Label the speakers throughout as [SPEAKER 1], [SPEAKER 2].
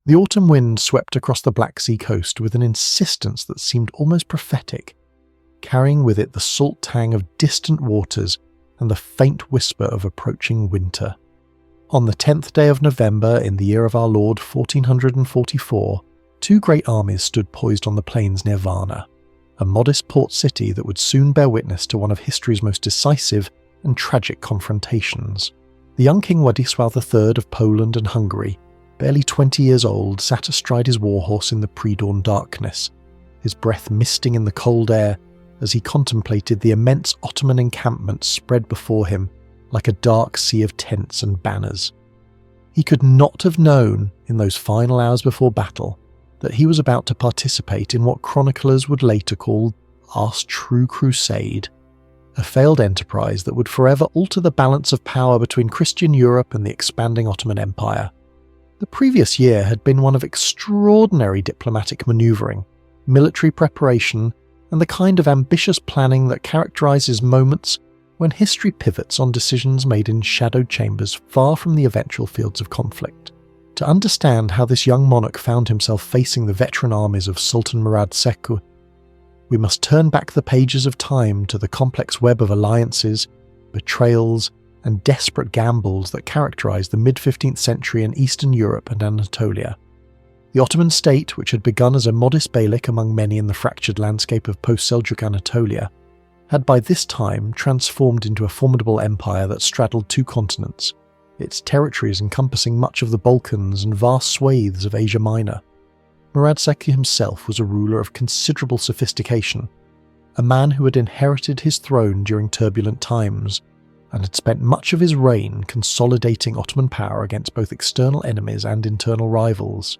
[SPEAKER 1] The autumn wind swept across the Black Sea coast with an insistence that seemed almost prophetic, carrying with it the salt tang of distant waters and the faint whisper of approaching winter. On the 10th day of November in the year of our Lord 1444, two great armies stood poised on the plains near Varna, a modest port city that would soon bear witness to one of history's most decisive and tragic confrontations. The young King Władysław III of Poland and Hungary, barely 20 years old, sat astride his warhorse in the pre-dawn darkness, his breath misting in the cold air as he contemplated the immense Ottoman encampment spread before him like a dark sea of tents and banners. He could not have known, in those final hours before battle, that he was about to participate in what chroniclers would later call our true crusade, a failed enterprise that would forever alter the balance of power between Christian Europe and the expanding Ottoman Empire. The previous year had been one of extraordinary diplomatic manoeuvring, military preparation, and the kind of ambitious planning that characterises moments when history pivots on decisions made in shadowed chambers far from the eventual fields of conflict. To understand how this young monarch found himself facing the veteran armies of Sultan Murad II, we must turn back the pages of time to the complex web of alliances, betrayals, and desperate gambles that characterised the mid-15th century in Eastern Europe and Anatolia. The Ottoman state, which had begun as a modest beylik among many in the fractured landscape of post-Seljuk Anatolia, had by this time transformed into a formidable empire that straddled two continents, its territories encompassing much of the Balkans and vast swathes of Asia Minor. Murad II himself was a ruler of considerable sophistication, a man who had inherited his throne during turbulent times, and had spent much of his reign consolidating Ottoman power against both external enemies and internal rivals.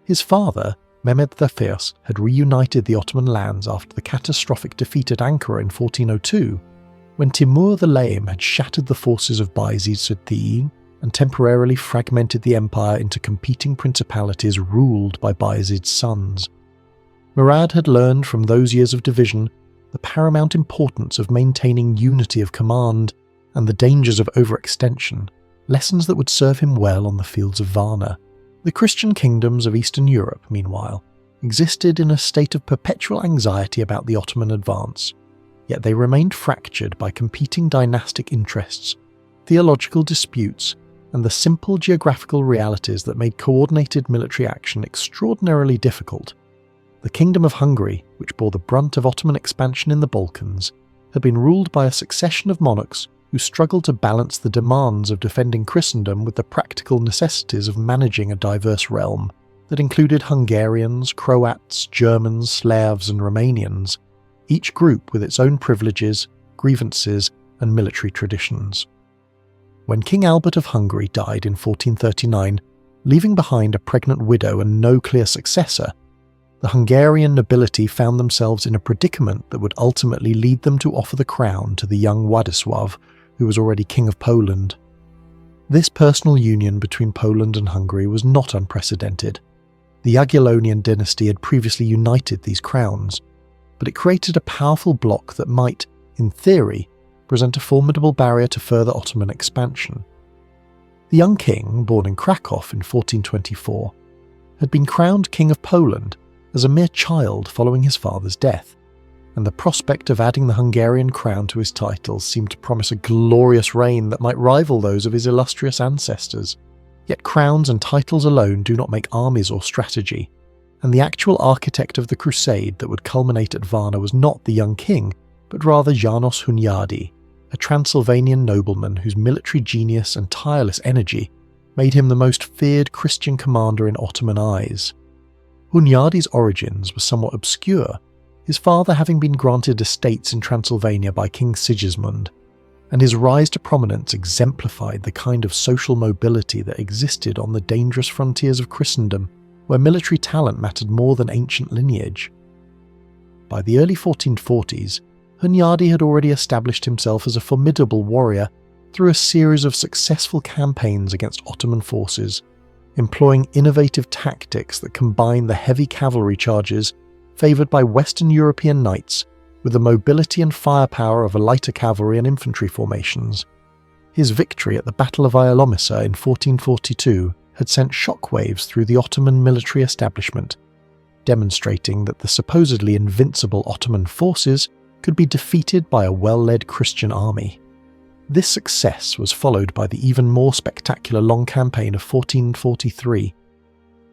[SPEAKER 1] His father, Mehmed I, had reunited the Ottoman lands after the catastrophic defeat at Ankara in 1402, when Timur the Lame had shattered the forces of Bayezid Suddiin and temporarily fragmented the empire into competing principalities ruled by Bayezid's sons. Murad had learned from those years of division the paramount importance of maintaining unity of command and the dangers of overextension, lessons that would serve him well on the fields of Varna. The Christian kingdoms of Eastern Europe, meanwhile, existed in a state of perpetual anxiety about the Ottoman advance, yet they remained fractured by competing dynastic interests, theological disputes, and the simple geographical realities that made coordinated military action extraordinarily difficult. The Kingdom of Hungary, which bore the brunt of Ottoman expansion in the Balkans, had been ruled by a succession of monarchs who struggled to balance the demands of defending Christendom with the practical necessities of managing a diverse realm that included Hungarians, Croats, Germans, Slavs, and Romanians, each group with its own privileges, grievances, and military traditions. When King Albert of Hungary died in 1439, leaving behind a pregnant widow and no clear successor, the Hungarian nobility found themselves in a predicament that would ultimately lead them to offer the crown to the young Władysław, who was already King of Poland. This personal union between Poland and Hungary was not unprecedented. The Jagiellonian dynasty had previously united these crowns, but it created a powerful bloc that might, in theory, present a formidable barrier to further Ottoman expansion. The young king, born in Krakow in 1424, had been crowned King of Poland as a mere child following his father's death, and the prospect of adding the Hungarian crown to his titles seemed to promise a glorious reign that might rival those of his illustrious ancestors. Yet crowns and titles alone do not make armies or strategy, and the actual architect of the crusade that would culminate at Varna was not the young king, but rather János Hunyadi, a Transylvanian nobleman whose military genius and tireless energy made him the most feared Christian commander in Ottoman eyes. Hunyadi's origins were somewhat obscure, his father having been granted estates in Transylvania by King Sigismund, and his rise to prominence exemplified the kind of social mobility that existed on the dangerous frontiers of Christendom, where military talent mattered more than ancient lineage. By the early 1440s, Hunyadi had already established himself as a formidable warrior through a series of successful campaigns against Ottoman forces, employing innovative tactics that combine the heavy cavalry charges favoured by Western European knights with the mobility and firepower of a lighter cavalry and infantry formations. His victory at the Battle of Varna in 1442 had sent shockwaves through the Ottoman military establishment, demonstrating that the supposedly invincible Ottoman forces could be defeated by a well-led Christian army. This success was followed by the even more spectacular long campaign of 1443,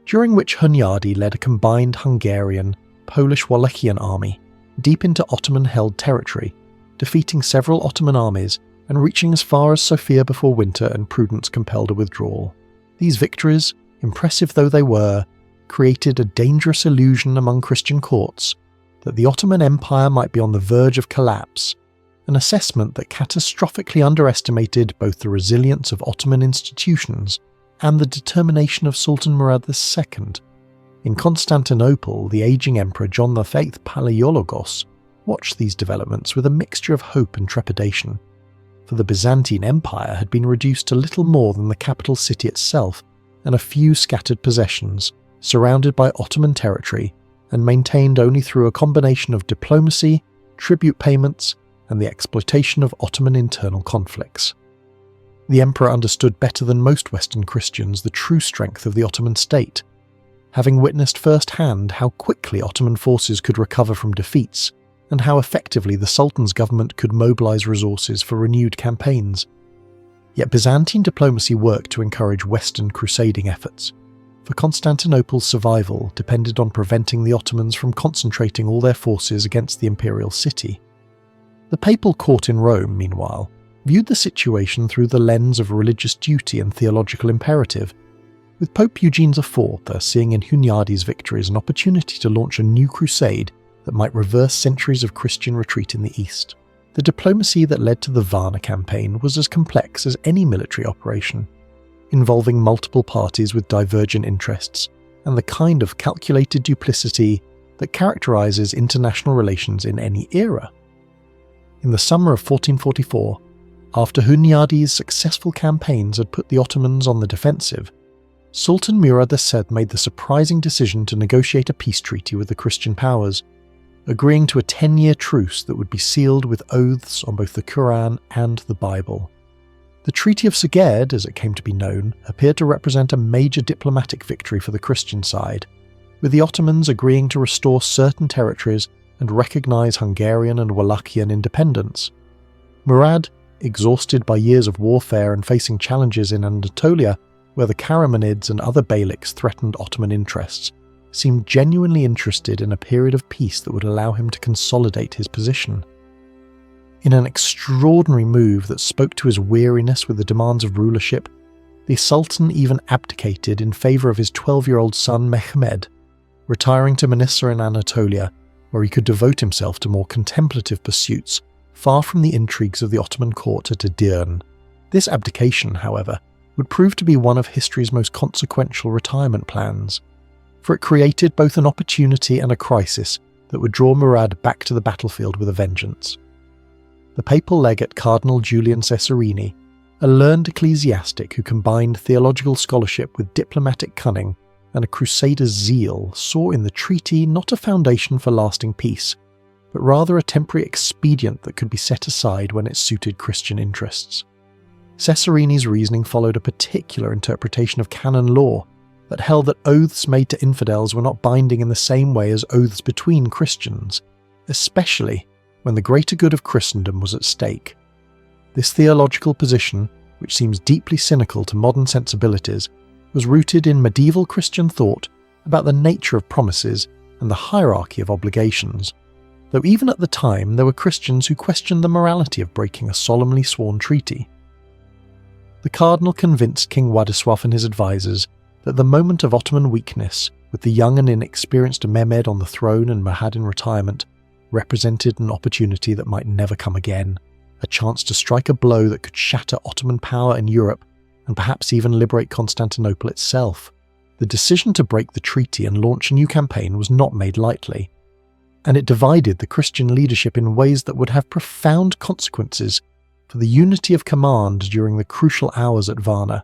[SPEAKER 1] during which Hunyadi led a combined Hungarian, Polish-Wallachian army deep into Ottoman-held territory, defeating several Ottoman armies and reaching as far as Sofia before winter and prudence compelled a withdrawal. These victories, impressive though they were, created a dangerous illusion among Christian courts that the Ottoman Empire might be on the verge of collapse, an assessment that catastrophically underestimated both the resilience of Ottoman institutions and the determination of Sultan Murad II. In Constantinople, the aging Emperor John VIII Palaiologos watched these developments with a mixture of hope and trepidation, for the Byzantine Empire had been reduced to little more than the capital city itself and a few scattered possessions, surrounded by Ottoman territory and maintained only through a combination of diplomacy, tribute payments, and the exploitation of Ottoman internal conflicts. The emperor understood better than most Western Christians the true strength of the Ottoman state, having witnessed firsthand how quickly Ottoman forces could recover from defeats and how effectively the Sultan's government could mobilize resources for renewed campaigns. Yet Byzantine diplomacy worked to encourage Western crusading efforts, for Constantinople's survival depended on preventing the Ottomans from concentrating all their forces against the imperial city. The papal court in Rome, meanwhile, viewed the situation through the lens of religious duty and theological imperative, with Pope Eugene IV seeing in Hunyadi's victories an opportunity to launch a new crusade that might reverse centuries of Christian retreat in the east. The diplomacy that led to the Varna campaign was as complex as any military operation, involving multiple parties with divergent interests and the kind of calculated duplicity that characterizes international relations in any era. In the summer of 1444, after Hunyadi's successful campaigns had put the Ottomans on the defensive, Sultan Murad II made the surprising decision to negotiate a peace treaty with the Christian powers, agreeing to a 10-year truce that would be sealed with oaths on both the Quran and the Bible. The Treaty of Szeged, as it came to be known, appeared to represent a major diplomatic victory for the Christian side, with the Ottomans agreeing to restore certain territories and recognise Hungarian and Wallachian independence. Murad, exhausted by years of warfare and facing challenges in Anatolia, where the Karamanids and other Beyliks threatened Ottoman interests, seemed genuinely interested in a period of peace that would allow him to consolidate his position. In an extraordinary move that spoke to his weariness with the demands of rulership, the Sultan even abdicated in favour of his 12-year-old son Mehmed, retiring to Manisa in Anatolia, where he could devote himself to more contemplative pursuits, far from the intrigues of the Ottoman court at Edirne. This abdication, however, would prove to be one of history's most consequential retirement plans, for it created both an opportunity and a crisis that would draw Murad back to the battlefield with a vengeance. The papal legate Cardinal Julian Cesarini, a learned ecclesiastic who combined theological scholarship with diplomatic cunning and a crusader's zeal, saw in the treaty not a foundation for lasting peace, but rather a temporary expedient that could be set aside when it suited Christian interests. Cesarini's reasoning followed a particular interpretation of canon law that held that oaths made to infidels were not binding in the same way as oaths between Christians, especially when the greater good of Christendom was at stake. This theological position, which seems deeply cynical to modern sensibilities, was rooted in medieval Christian thought about the nature of promises and the hierarchy of obligations, though even at the time there were Christians who questioned the morality of breaking a solemnly sworn treaty. The cardinal convinced King Władysław and his advisors that the moment of Ottoman weakness, with the young and inexperienced Mehmed on the throne and Murad in retirement, represented an opportunity that might never come again, a chance to strike a blow that could shatter Ottoman power in Europe and perhaps even liberate Constantinople itself. The decision to break the treaty and launch a new campaign was not made lightly, and it divided the Christian leadership in ways that would have profound consequences for the unity of command during the crucial hours at Varna.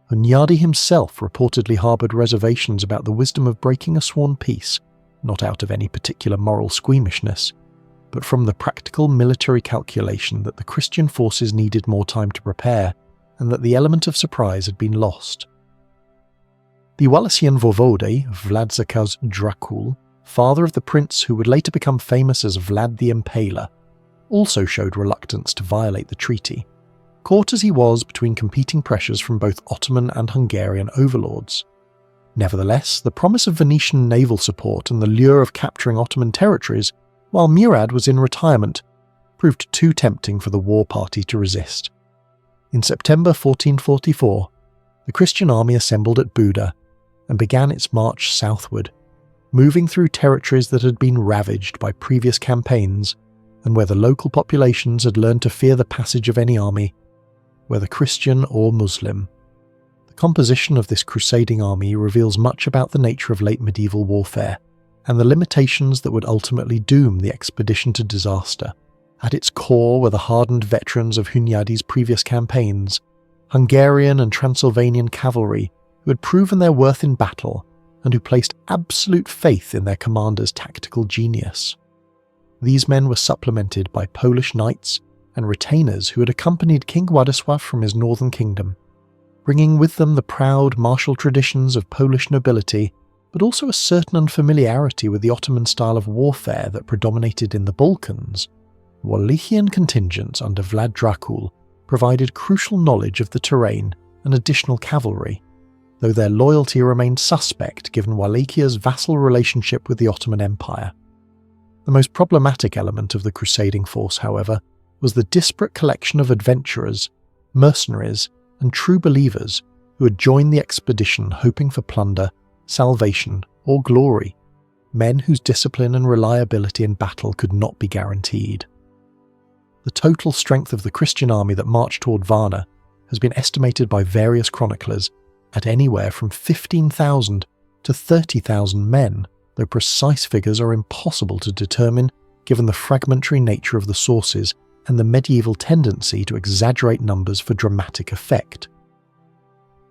[SPEAKER 1] Hunyadi himself reportedly harboured reservations about the wisdom of breaking a sworn peace, not out of any particular moral squeamishness, but from the practical military calculation that the Christian forces needed more time to prepare, and that the element of surprise had been lost. The Wallachian voivode, Władysław Dracul, father of the prince who would later become famous as Vlad the Impaler, also showed reluctance to violate the treaty, caught as he was between competing pressures from both Ottoman and Hungarian overlords. Nevertheless, the promise of Venetian naval support and the lure of capturing Ottoman territories, while Murad was in retirement, proved too tempting for the war party to resist. In September 1444, the Christian army assembled at Buda and began its march southward, moving through territories that had been ravaged by previous campaigns and where the local populations had learned to fear the passage of any army, whether Christian or Muslim. The composition of this crusading army reveals much about the nature of late medieval warfare and the limitations that would ultimately doom the expedition to disaster. At its core were the hardened veterans of Hunyadi's previous campaigns, Hungarian and Transylvanian cavalry who had proven their worth in battle and who placed absolute faith in their commander's tactical genius. These men were supplemented by Polish knights and retainers who had accompanied King Władysław from his northern kingdom, bringing with them the proud martial traditions of Polish nobility, but also a certain unfamiliarity with the Ottoman style of warfare that predominated in the Balkans. Wallachian contingents under Vlad Dracul provided crucial knowledge of the terrain and additional cavalry, though their loyalty remained suspect given Wallachia's vassal relationship with the Ottoman Empire. The most problematic element of the crusading force, however, was the disparate collection of adventurers, mercenaries, and true believers who had joined the expedition hoping for plunder, salvation, or glory, men whose discipline and reliability in battle could not be guaranteed. The total strength of the Christian army that marched toward Varna has been estimated by various chroniclers at anywhere from 15,000 to 30,000 men, though precise figures are impossible to determine given the fragmentary nature of the sources and the medieval tendency to exaggerate numbers for dramatic effect.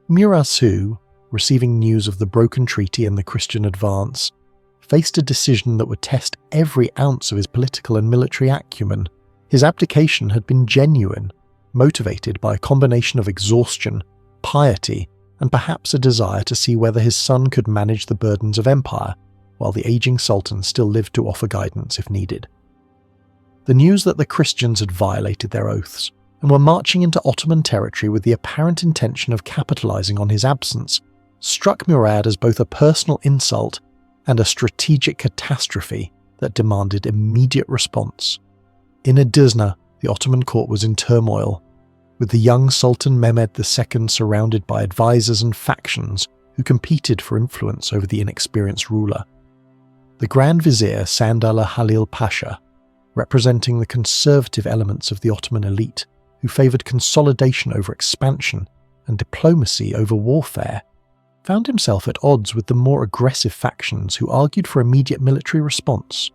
[SPEAKER 1] Murad II, receiving news of the broken treaty and the Christian advance, faced a decision that would test every ounce of his political and military acumen. His abdication had been genuine, motivated by a combination of exhaustion, piety, and perhaps a desire to see whether his son could manage the burdens of empire, while the aging sultan still lived to offer guidance if needed. The news that the Christians had violated their oaths and were marching into Ottoman territory with the apparent intention of capitalizing on his absence struck Murad as both a personal insult and a strategic catastrophe that demanded immediate response. In Edirne, the Ottoman court was in turmoil, with the young Sultan Mehmed II surrounded by advisors and factions who competed for influence over the inexperienced ruler. The Grand Vizier Sandallah Halil Pasha, representing the conservative elements of the Ottoman elite who favoured consolidation over expansion and diplomacy over warfare, found himself at odds with the more aggressive factions who argued for immediate military response.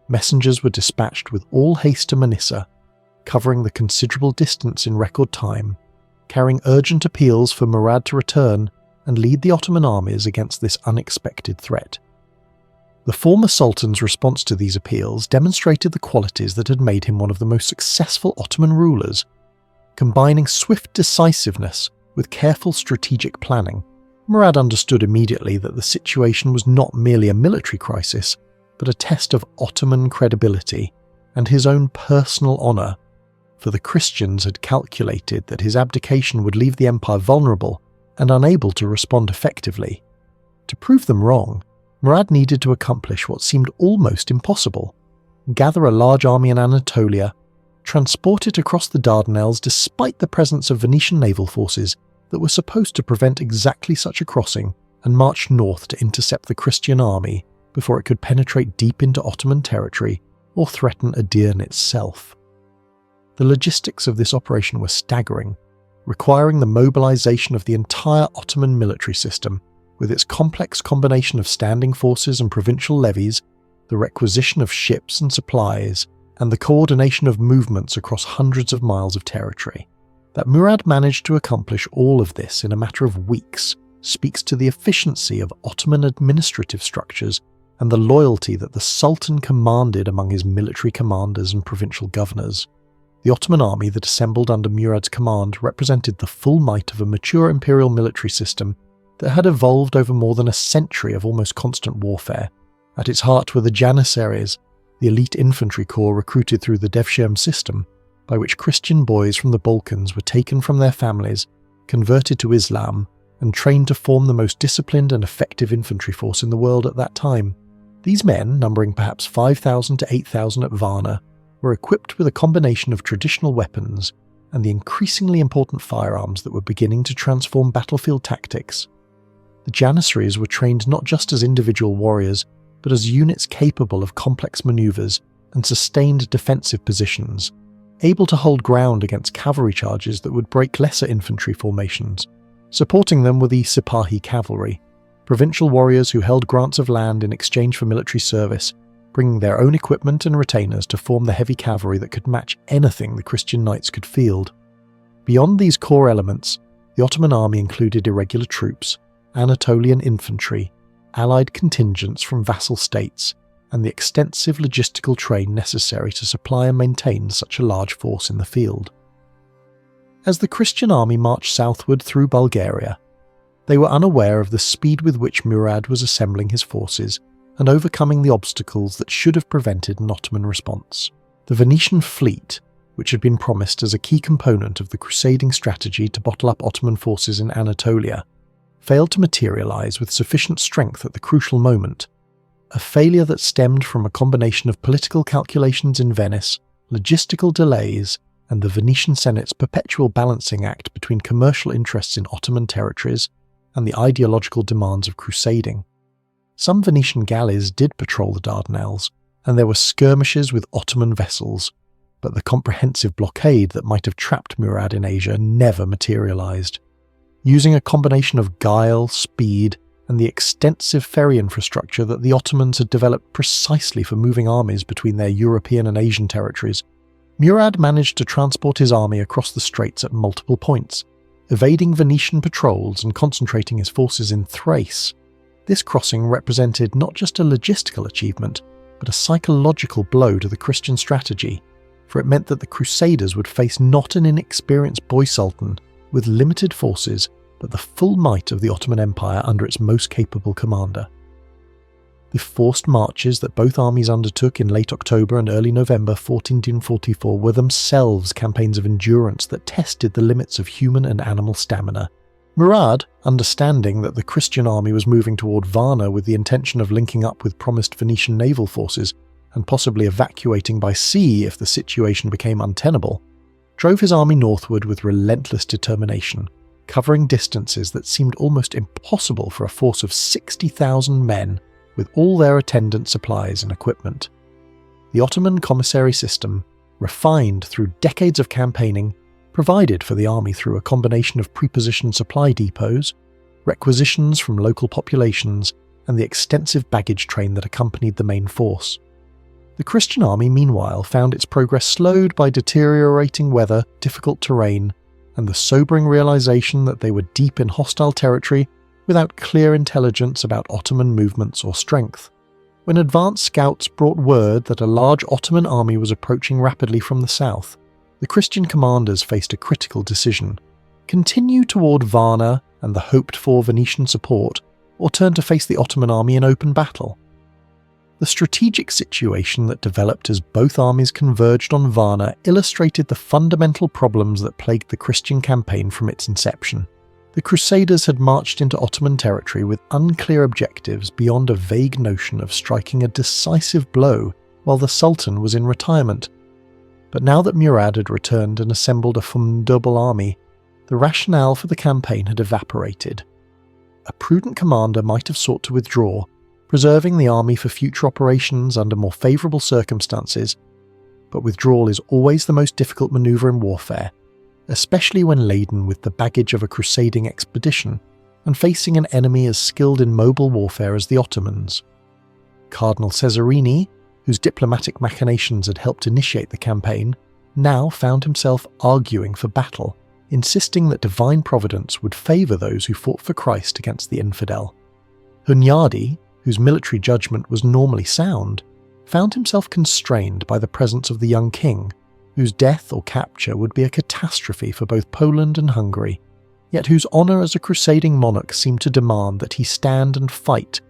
[SPEAKER 1] Messengers were dispatched with all haste to Manisa, covering the considerable distance in record time, carrying urgent appeals for Murad to return and lead the Ottoman armies against this unexpected threat. The former sultan's response to these appeals demonstrated the qualities that had made him one of the most successful Ottoman rulers, combining swift decisiveness with careful strategic planning. Murad understood immediately that the situation was not merely a military crisis, but a test of Ottoman credibility and his own personal honour, for the Christians had calculated that his abdication would leave the empire vulnerable and unable to respond effectively. To prove them wrong, Murad needed to accomplish what seemed almost impossible: gather a large army in Anatolia, transport it across the Dardanelles despite the presence of Venetian naval forces that were supposed to prevent exactly such a crossing, and march north to intercept the Christian army before it could penetrate deep into Ottoman territory or threaten Edirne itself. The logistics of this operation were staggering, requiring the mobilization of the entire Ottoman military system, with its complex combination of standing forces and provincial levies, the requisition of ships and supplies, and the coordination of movements across hundreds of miles of territory. That Murad managed to accomplish all of this in a matter of weeks speaks to the efficiency of Ottoman administrative structures and the loyalty that the Sultan commanded among his military commanders and provincial governors. The Ottoman army that assembled under Murad's command represented the full might of a mature imperial military system that had evolved over more than a century of almost constant warfare. At its heart were the Janissaries, the elite infantry corps recruited through the Devshirme system, by which Christian boys from the Balkans were taken from their families, converted to Islam, and trained to form the most disciplined and effective infantry force in the world at that time. These men, numbering perhaps 5,000 to 8,000 at Varna, were equipped with a combination of traditional weapons and the increasingly important firearms that were beginning to transform battlefield tactics. The Janissaries were trained not just as individual warriors, but as units capable of complex maneuvers and sustained defensive positions, able to hold ground against cavalry charges that would break lesser infantry formations. Supporting them were the sipahi cavalry, provincial warriors who held grants of land in exchange for military service, bringing their own equipment and retainers to form the heavy cavalry that could match anything the Christian knights could field. Beyond these core elements, the Ottoman army included irregular troops, Anatolian infantry, allied contingents from vassal states, and the extensive logistical train necessary to supply and maintain such a large force in the field. As the Christian army marched southward through Bulgaria, they were unaware of the speed with which Murad was assembling his forces and overcoming the obstacles that should have prevented an Ottoman response. The Venetian fleet, which had been promised as a key component of the crusading strategy to bottle up Ottoman forces in Anatolia, failed to materialise with sufficient strength at the crucial moment, a failure that stemmed from a combination of political calculations in Venice, logistical delays, and the Venetian Senate's perpetual balancing act between commercial interests in Ottoman territories and the ideological demands of crusading. Some Venetian galleys did patrol the Dardanelles, and there were skirmishes with Ottoman vessels, but the comprehensive blockade that might have trapped Murad in Asia never materialised. Using a combination of guile, speed, and the extensive ferry infrastructure that the Ottomans had developed precisely for moving armies between their European and Asian territories, Murad managed to transport his army across the straits at multiple points, evading Venetian patrols and concentrating his forces in Thrace. This crossing represented not just a logistical achievement, but a psychological blow to the Christian strategy, for it meant that the Crusaders would face not an inexperienced boy sultan with limited forces, but the full might of the Ottoman Empire under its most capable commander. The forced marches that both armies undertook in late October and early November 1444 were themselves campaigns of endurance that tested the limits of human and animal stamina. Murad, understanding that the Christian army was moving toward Varna with the intention of linking up with promised Venetian naval forces and possibly evacuating by sea if the situation became untenable, drove his army northward with relentless determination, covering distances that seemed almost impossible for a force of 60,000 men with all their attendant supplies and equipment. The Ottoman commissary system, refined through decades of campaigning, provided for the army through a combination of prepositioned supply depots, requisitions from local populations, and the extensive baggage train that accompanied the main force. The Christian army, meanwhile, found its progress slowed by deteriorating weather, difficult terrain, and the sobering realization that they were deep in hostile territory without clear intelligence about Ottoman movements or strength. When advance scouts brought word that a large Ottoman army was approaching rapidly from the south, the Christian commanders faced a critical decision: continue toward Varna and the hoped-for Venetian support, or turn to face the Ottoman army in open battle. The strategic situation that developed as both armies converged on Varna illustrated the fundamental problems that plagued the Christian campaign from its inception. The Crusaders had marched into Ottoman territory with unclear objectives beyond a vague notion of striking a decisive blow while the Sultan was in retirement. But now that Murad had returned and assembled a formidable army, the rationale for the campaign had evaporated. A prudent commander might have sought to withdraw, preserving the army for future operations under more favourable circumstances, but withdrawal is always the most difficult manoeuvre in warfare, especially when laden with the baggage of a crusading expedition and facing an enemy as skilled in mobile warfare as the Ottomans. Cardinal Cesarini, whose diplomatic machinations had helped initiate the campaign, now found himself arguing for battle, insisting that divine providence would favour those who fought for Christ against the infidel. Hunyadi, whose military judgment was normally sound, found himself constrained by the presence of the young king, whose death or capture would be a catastrophe for both Poland and Hungary, yet whose honour as a crusading monarch seemed to demand that he stand and fight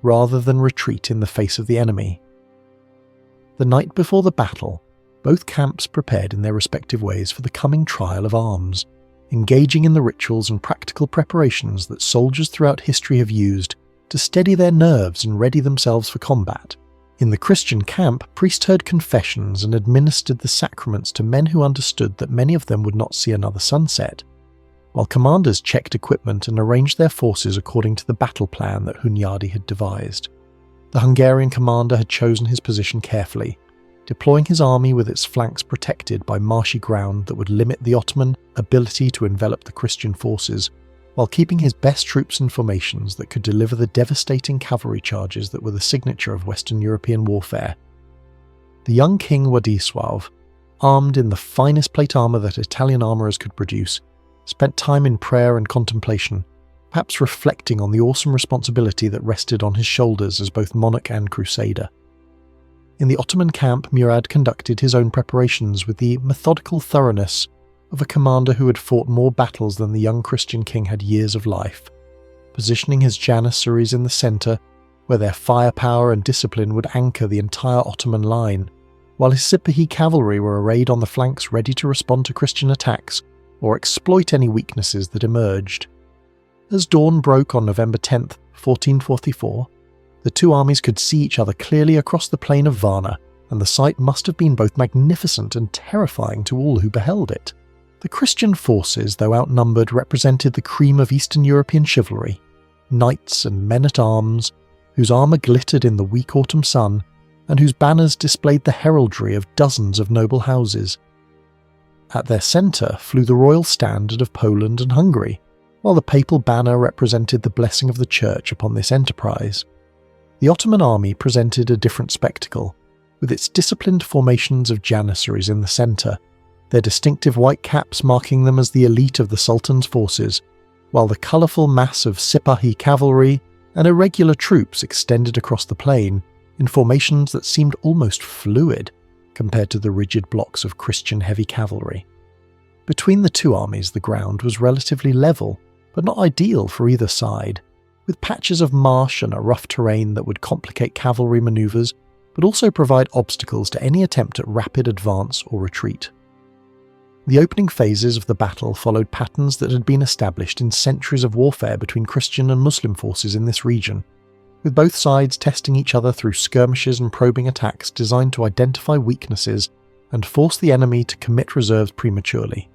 [SPEAKER 1] rather than retreat in the face of the enemy. The night before the battle, both camps prepared in their respective ways for the coming trial of arms, engaging in the rituals and practical preparations that soldiers throughout history have used to steady their nerves and ready themselves for combat. In the Christian camp, priests heard confessions and administered the sacraments to men who understood that many of them would not see another sunset, while commanders checked equipment and arranged their forces according to the battle plan that Hunyadi had devised. The Hungarian commander had chosen his position carefully, deploying his army with its flanks protected by marshy ground that would limit the Ottoman ability to envelop the Christian forces, while keeping his best troops in formations that could deliver the devastating cavalry charges that were the signature of Western European warfare. The young king Władysław, armed in the finest plate armour that Italian armourers could produce, spent time in prayer and contemplation, perhaps reflecting on the awesome responsibility that rested on his shoulders as both monarch and crusader. In the Ottoman camp, Murad conducted his own preparations with the methodical thoroughness of a commander who had fought more battles than the young Christian king had years of life, positioning his Janissaries in the centre, where their firepower and discipline would anchor the entire Ottoman line, while his sipahi cavalry were arrayed on the flanks ready to respond to Christian attacks or exploit any weaknesses that emerged. As dawn broke on November 10th, 1444, the two armies could see each other clearly across the plain of Varna, and the sight must have been both magnificent and terrifying to all who beheld it. The Christian forces, though outnumbered, represented the cream of Eastern European chivalry, knights and men-at-arms, whose armour glittered in the weak autumn sun, and whose banners displayed the heraldry of dozens of noble houses. At their centre flew the royal standard of Poland and Hungary, while the papal banner represented the blessing of the Church upon this enterprise. The Ottoman army presented a different spectacle, with its disciplined formations of Janissaries in the centre, their distinctive white caps marking them as the elite of the Sultan's forces, while the colourful mass of sipahi cavalry and irregular troops extended across the plain in formations that seemed almost fluid compared to the rigid blocks of Christian heavy cavalry. Between the two armies, the ground was relatively level, but not ideal for either side, with patches of marsh and a rough terrain that would complicate cavalry manoeuvres, but also provide obstacles to any attempt at rapid advance or retreat. The opening phases of the battle followed patterns that had been established in centuries of warfare between Christian and Muslim forces in this region, with both sides testing each other through skirmishes and probing attacks designed to identify weaknesses and force the enemy to commit reserves prematurely.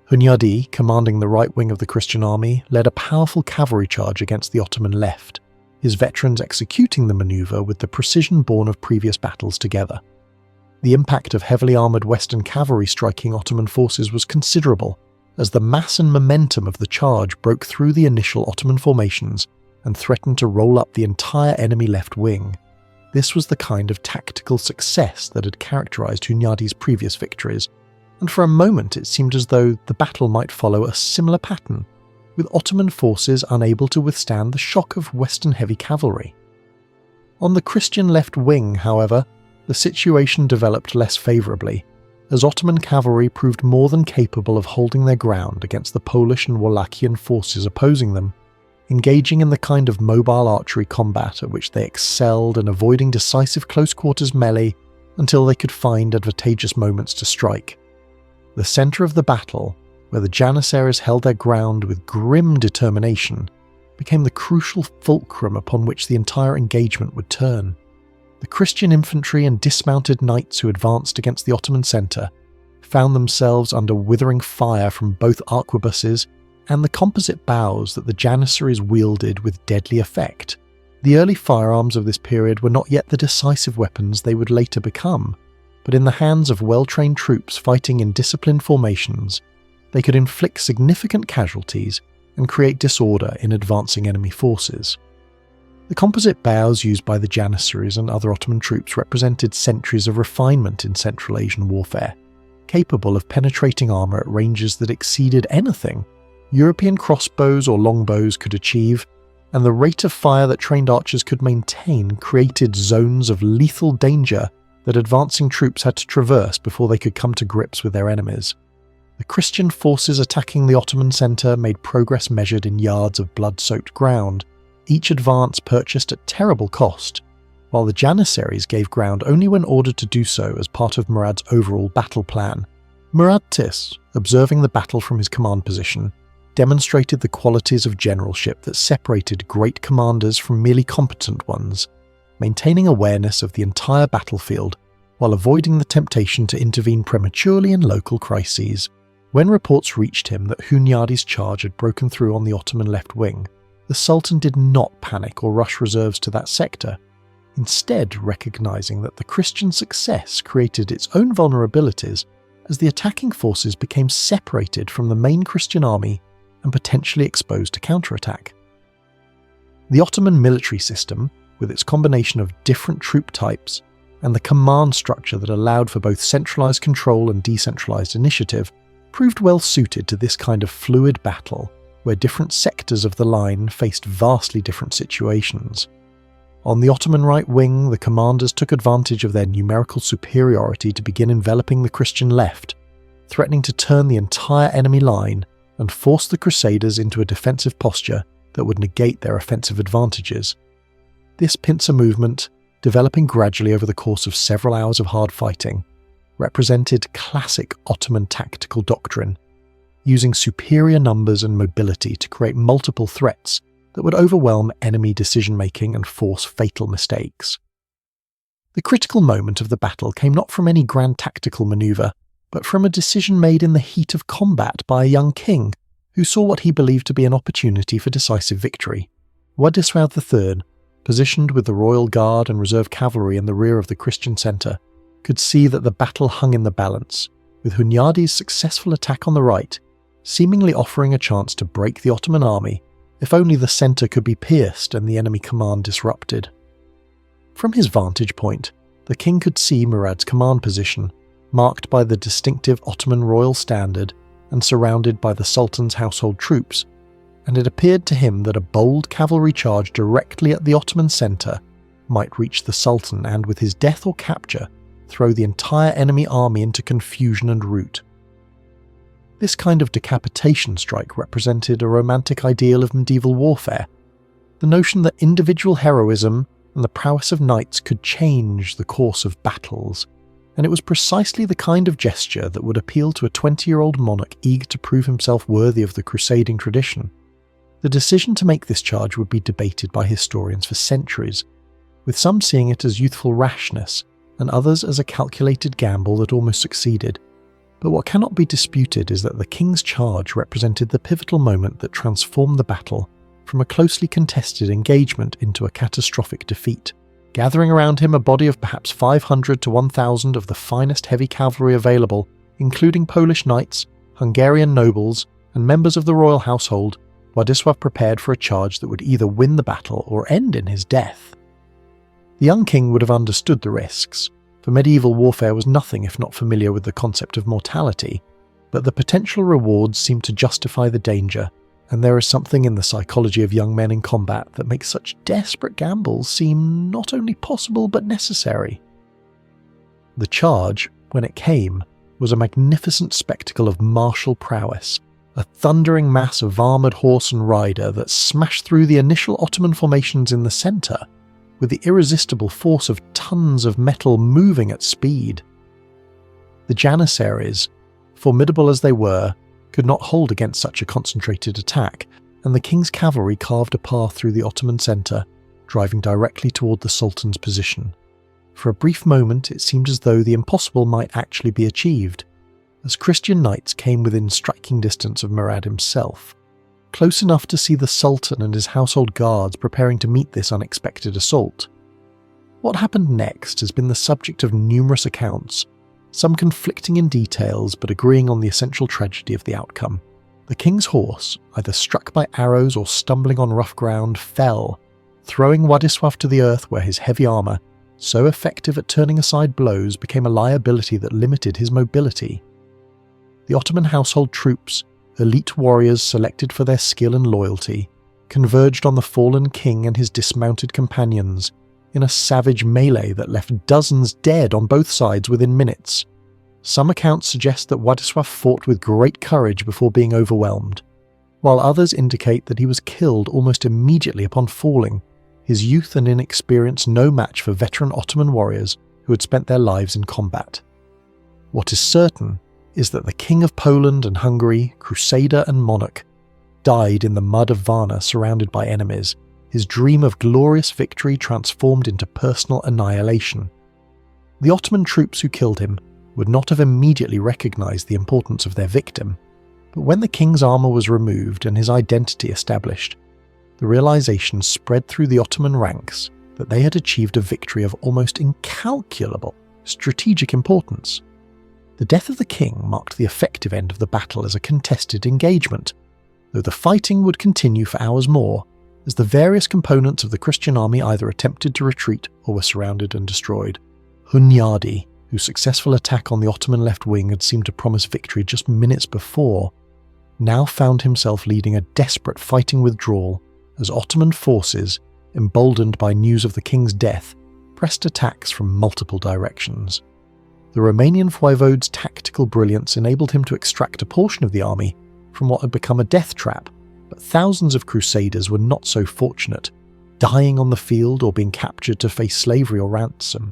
[SPEAKER 1] Hunyadi, commanding the right wing of the Christian army, led a powerful cavalry charge against the Ottoman left, his veterans executing the manoeuvre with the precision born of previous battles together. The impact of heavily armoured Western cavalry striking Ottoman forces was considerable, as the mass and momentum of the charge broke through the initial Ottoman formations and threatened to roll up the entire enemy left wing. This was the kind of tactical success that had characterised Hunyadi's previous victories, and for a moment it seemed as though the battle might follow a similar pattern, with Ottoman forces unable to withstand the shock of Western heavy cavalry. On the Christian left wing, however, the situation developed less favourably, as Ottoman cavalry proved more than capable of holding their ground against the Polish and Wallachian forces opposing them, engaging in the kind of mobile archery combat at which they excelled and avoiding decisive close-quarters melee until they could find advantageous moments to strike. The centre of the battle, where the Janissaries held their ground with grim determination, became the crucial fulcrum upon which the entire engagement would turn. The Christian infantry and dismounted knights who advanced against the Ottoman centre found themselves under withering fire from both arquebuses and the composite bows that the Janissaries wielded with deadly effect. The early firearms of this period were not yet the decisive weapons they would later become, but in the hands of well-trained troops fighting in disciplined formations, they could inflict significant casualties and create disorder in advancing enemy forces. The composite bows used by the Janissaries and other Ottoman troops represented centuries of refinement in Central Asian warfare, capable of penetrating armour at ranges that exceeded anything European crossbows or longbows could achieve, and the rate of fire that trained archers could maintain created zones of lethal danger that advancing troops had to traverse before they could come to grips with their enemies. The Christian forces attacking the Ottoman centre made progress measured in yards of blood-soaked ground, each advance purchased at terrible cost, while the Janissaries gave ground only when ordered to do so as part of Murad's overall battle plan. Murad II, observing the battle from his command position, demonstrated the qualities of generalship that separated great commanders from merely competent ones, maintaining awareness of the entire battlefield while avoiding the temptation to intervene prematurely in local crises. When reports reached him that Hunyadi's charge had broken through on the Ottoman left wing, the Sultan did not panic or rush reserves to that sector, instead recognizing that the Christian success created its own vulnerabilities as the attacking forces became separated from the main Christian army and potentially exposed to counterattack. The Ottoman military system, with its combination of different troop types and the command structure that allowed for both centralized control and decentralized initiative, proved well suited to this kind of fluid battle where different sectors of the line faced vastly different situations. On the Ottoman right wing, the commanders took advantage of their numerical superiority to begin enveloping the Christian left, threatening to turn the entire enemy line and force the Crusaders into a defensive posture that would negate their offensive advantages. This pincer movement, developing gradually over the course of several hours of hard fighting, represented classic Ottoman tactical doctrine, using superior numbers and mobility to create multiple threats that would overwhelm enemy decision-making and force fatal mistakes. The critical moment of the battle came not from any grand tactical maneuver, but from a decision made in the heat of combat by a young king who saw what he believed to be an opportunity for decisive victory. Władysław III, positioned with the royal guard and reserve cavalry in the rear of the Christian centre, could see that the battle hung in the balance, with Hunyadi's successful attack on the right seemingly offering a chance to break the Ottoman army if only the centre could be pierced and the enemy command disrupted. From his vantage point, the king could see Murad's command position, marked by the distinctive Ottoman royal standard and surrounded by the Sultan's household troops, and it appeared to him that a bold cavalry charge directly at the Ottoman centre might reach the Sultan and, with his death or capture, throw the entire enemy army into confusion and rout. This kind of decapitation strike represented a romantic ideal of medieval warfare, the notion that individual heroism and the prowess of knights could change the course of battles, and it was precisely the kind of gesture that would appeal to a 20-year-old monarch eager to prove himself worthy of the crusading tradition. The decision to make this charge would be debated by historians for centuries, with some seeing it as youthful rashness and others as a calculated gamble that almost succeeded. But what cannot be disputed is that the king's charge represented the pivotal moment that transformed the battle from a closely contested engagement into a catastrophic defeat, gathering around him a body of perhaps 500 to 1,000 of the finest heavy cavalry available, including Polish knights, Hungarian nobles, and members of the royal household. Władysław prepared for a charge that would either win the battle or end in his death. The young king would have understood the risks, for medieval warfare was nothing if not familiar with the concept of mortality, but the potential rewards seemed to justify the danger, and there is something in the psychology of young men in combat that makes such desperate gambles seem not only possible but necessary. The charge, when it came, was a magnificent spectacle of martial prowess, a thundering mass of armoured horse and rider that smashed through the initial Ottoman formations in the centre, with the irresistible force of tons of metal moving at speed. The Janissaries, formidable as they were, could not hold against such a concentrated attack, and the king's cavalry carved a path through the Ottoman centre, driving directly toward the Sultan's position. For a brief moment it seemed as though the impossible might actually be achieved, as Christian knights came within striking distance of Murad himself, close enough to see the Sultan and his household guards preparing to meet this unexpected assault. What happened next has been the subject of numerous accounts, some conflicting in details but agreeing on the essential tragedy of the outcome. The king's horse, either struck by arrows or stumbling on rough ground, fell, throwing Władysław to the earth where his heavy armour, so effective at turning aside blows, became a liability that limited his mobility. The Ottoman household troops, elite warriors selected for their skill and loyalty, converged on the fallen king and his dismounted companions in a savage melee that left dozens dead on both sides within minutes. Some accounts suggest that Władysław fought with great courage before being overwhelmed, while others indicate that he was killed almost immediately upon falling, his youth and inexperience no match for veteran Ottoman warriors who had spent their lives in combat. What is certain is that the King of Poland and Hungary, crusader and monarch, died in the mud of Varna surrounded by enemies, his dream of glorious victory transformed into personal annihilation. The Ottoman troops who killed him would not have immediately recognised the importance of their victim, but when the king's armour was removed and his identity established, the realisation spread through the Ottoman ranks that they had achieved a victory of almost incalculable strategic importance. The death of the king marked the effective end of the battle as a contested engagement, though the fighting would continue for hours more, as the various components of the Christian army either attempted to retreat or were surrounded and destroyed. Hunyadi, whose successful attack on the Ottoman left wing had seemed to promise victory just minutes before, now found himself leading a desperate fighting withdrawal as Ottoman forces, emboldened by news of the king's death, pressed attacks from multiple directions. The Romanian voivode's tactical brilliance enabled him to extract a portion of the army from what had become a death trap, but thousands of crusaders were not so fortunate, dying on the field or being captured to face slavery or ransom.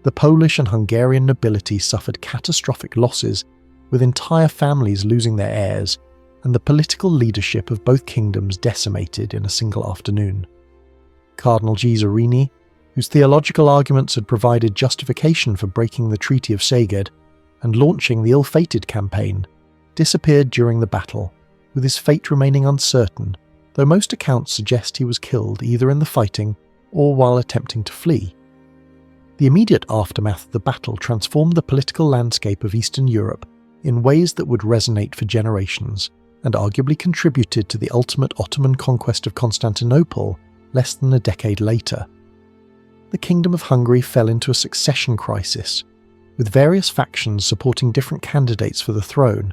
[SPEAKER 1] The Polish and Hungarian nobility suffered catastrophic losses, with entire families losing their heirs, and the political leadership of both kingdoms decimated in a single afternoon. Cardinal Janissaries, whose theological arguments had provided justification for breaking the Treaty of Szeged and launching the ill-fated campaign, disappeared during the battle, with his fate remaining uncertain, though most accounts suggest he was killed either in the fighting or while attempting to flee. The immediate aftermath of the battle transformed the political landscape of Eastern Europe in ways that would resonate for generations, and arguably contributed to the ultimate Ottoman conquest of Constantinople less than a decade later. The Kingdom of Hungary fell into a succession crisis, with various factions supporting different candidates for the throne,